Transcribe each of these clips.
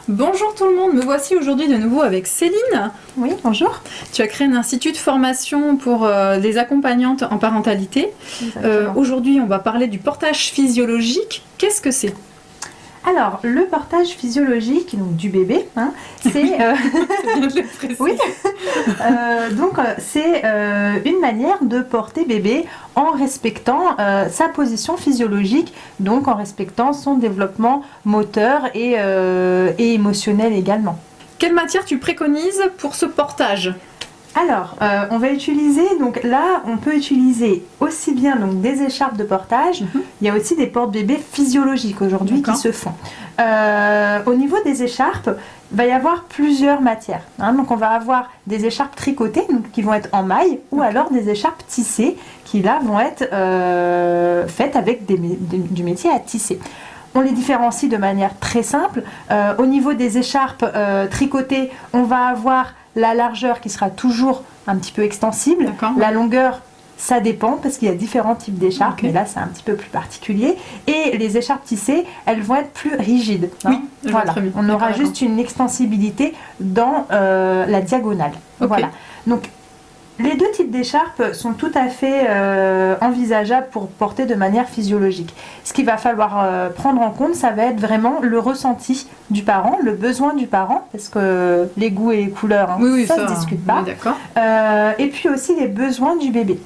Bonjour tout le monde, me voici aujourd'hui de nouveau avec Céline. Oui, bonjour. Tu as créé un institut de formation pour les accompagnantes en parentalité. Aujourd'hui, on va parler du portage physiologique. Qu'est-ce que c'est ? Alors, le portage physiologique donc du bébé, c'est c'est bien de le préciser. oui. C'est une manière de porter bébé en respectant sa position physiologique, donc en respectant son développement moteur et émotionnel également. Quelle matière tu préconises pour ce portage ? Alors, on va utiliser, donc là, on peut utiliser aussi bien donc, des écharpes de portage, il y a aussi des porte-bébés physiologiques aujourd'hui qui se font. Au niveau des écharpes, il va y avoir plusieurs matières. Donc, on va avoir des écharpes tricotées, donc, qui vont être en maille, ou alors des écharpes tissées, qui là vont être faites avec du métier à tisser. On les différencie de manière très simple. Au niveau des écharpes tricotées, on va avoir la largeur qui sera toujours un petit peu extensible. La longueur, ça dépend parce qu'il y a différents types d'écharpes, mais là c'est un petit peu plus particulier. Et les écharpes tissées, elles vont être plus rigides. Oui, voilà. On aura juste une extensibilité dans la diagonale. Voilà. Donc, les deux types d'écharpes sont tout à fait envisageables pour porter de manière physiologique. Ce qu'il va falloir prendre en compte, ça va être vraiment le ressenti du parent, le besoin du parent, parce que les goûts et les couleurs, ça ne se discute pas. Et puis aussi les besoins du bébé.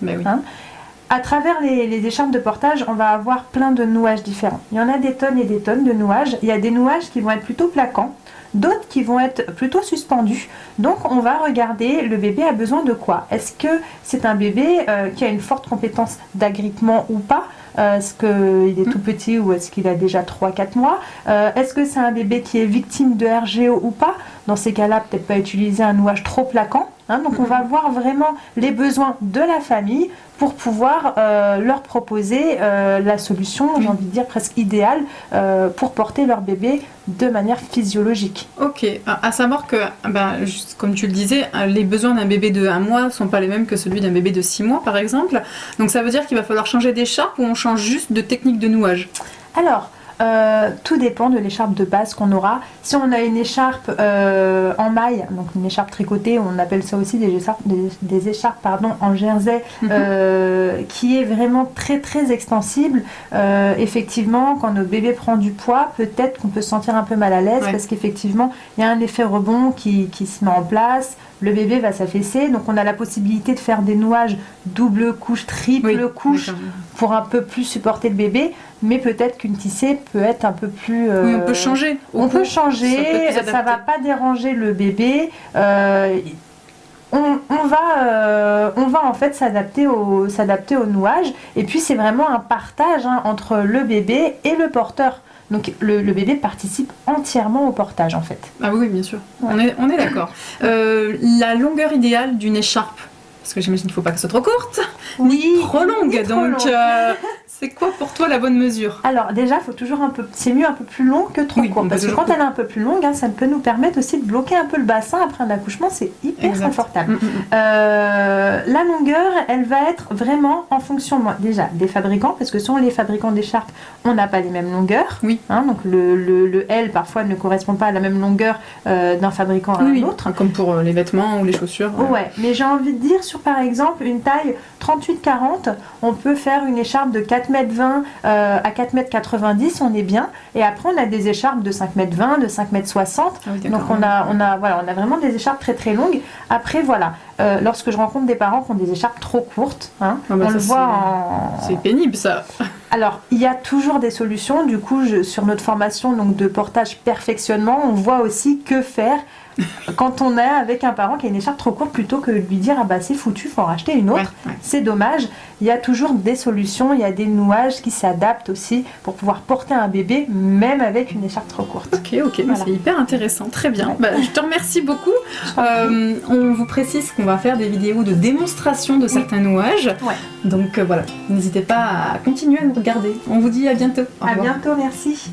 À travers les écharpes de portage, on va avoir plein de nouages différents. Il y en a des tonnes et des tonnes de nouages. Il y a des nouages qui vont être plutôt plaquants, d'autres qui vont être plutôt suspendus. Donc on va regarder le bébé a besoin de quoi. Est-ce que c'est un bébé qui a une forte compétence d'agrippement ou pas? Est-ce qu'il est tout petit ou est-ce qu'il a déjà 3-4 mois? Est-ce que c'est un bébé qui est victime de RGO ou pas? Dans ces cas-là, peut-être pas utiliser un nouage trop plaquant. Donc on va voir vraiment les besoins de la famille pour pouvoir leur proposer la solution, j'ai envie de dire presque idéale, pour porter leur bébé de manière physiologique. Ok, à savoir que, comme tu le disais, les besoins d'un bébé de 1 mois ne sont pas les mêmes que celui d'un bébé de 6 mois par exemple. Donc ça veut dire qu'il va falloir changer d'écharpe ou on change juste de technique de nouage? Alors, tout dépend de l'écharpe de base qu'on aura. Si on a une écharpe en maille, donc une écharpe tricotée, on appelle ça aussi des écharpes en jersey, qui est vraiment très très extensible. Effectivement, quand notre bébé prend du poids, peut-être qu'on peut se sentir un peu mal à l'aise parce qu'effectivement, il y a un effet rebond qui se met en place. Le bébé va s'affaisser, donc on a la possibilité de faire des nouages double couche, triple couche pour un peu plus supporter le bébé, mais peut-être qu'une tissée peut être un peu plus... Oui, on peut changer. On peut changer, ça ne va pas déranger le bébé. On va en fait s'adapter au nouage, et puis c'est vraiment un partage entre le bébé et le porteur. Donc le bébé participe entièrement au portage en fait. Ah oui, bien sûr, on est d'accord. La longueur idéale d'une écharpe, parce que j'imagine qu'il ne faut pas qu'elle soit trop courte, ni trop longue. C'est quoi pour toi la bonne mesure? Alors déjà, faut toujours c'est mieux un peu plus long que trop court, parce que quand elle est un peu plus longue, ça peut nous permettre aussi de bloquer un peu le bassin après un accouchement, c'est hyper confortable. La longueur, elle va être vraiment en fonction déjà des fabricants, parce que selon les fabricants d'écharpes, on n'a pas les mêmes longueurs. Donc le L parfois ne correspond pas à la même longueur d'un fabricant à un autre. Comme pour les vêtements ou les chaussures. Ouais, mais j'ai envie de dire sur par exemple une taille 38-40, on peut faire une écharpe de 4,20 m à 4,90 m, on est bien. Et après, on a des écharpes de 5,20 m, de 5,60 m. Donc, on a vraiment des écharpes très très longues. Après, voilà, lorsque je rencontre des parents qui ont des écharpes trop courtes, on le voit C'est pénible, ça. Alors, il y a toujours des solutions. Du coup, sur notre formation de portage perfectionnement, on voit aussi que faire quand on est avec un parent qui a une écharpe trop courte, plutôt que de lui dire c'est foutu, faut en racheter une autre, c'est dommage. Il y a toujours des solutions, il y a des nouages qui s'adaptent aussi pour pouvoir porter un bébé même avec une écharpe trop courte. Ok, voilà. C'est hyper intéressant, très bien. Je te remercie beaucoup. On vous précise qu'on va faire des vidéos de démonstration de certains nouages. Donc voilà, n'hésitez pas à continuer à nous regarder. On vous dit à bientôt. À bientôt, merci.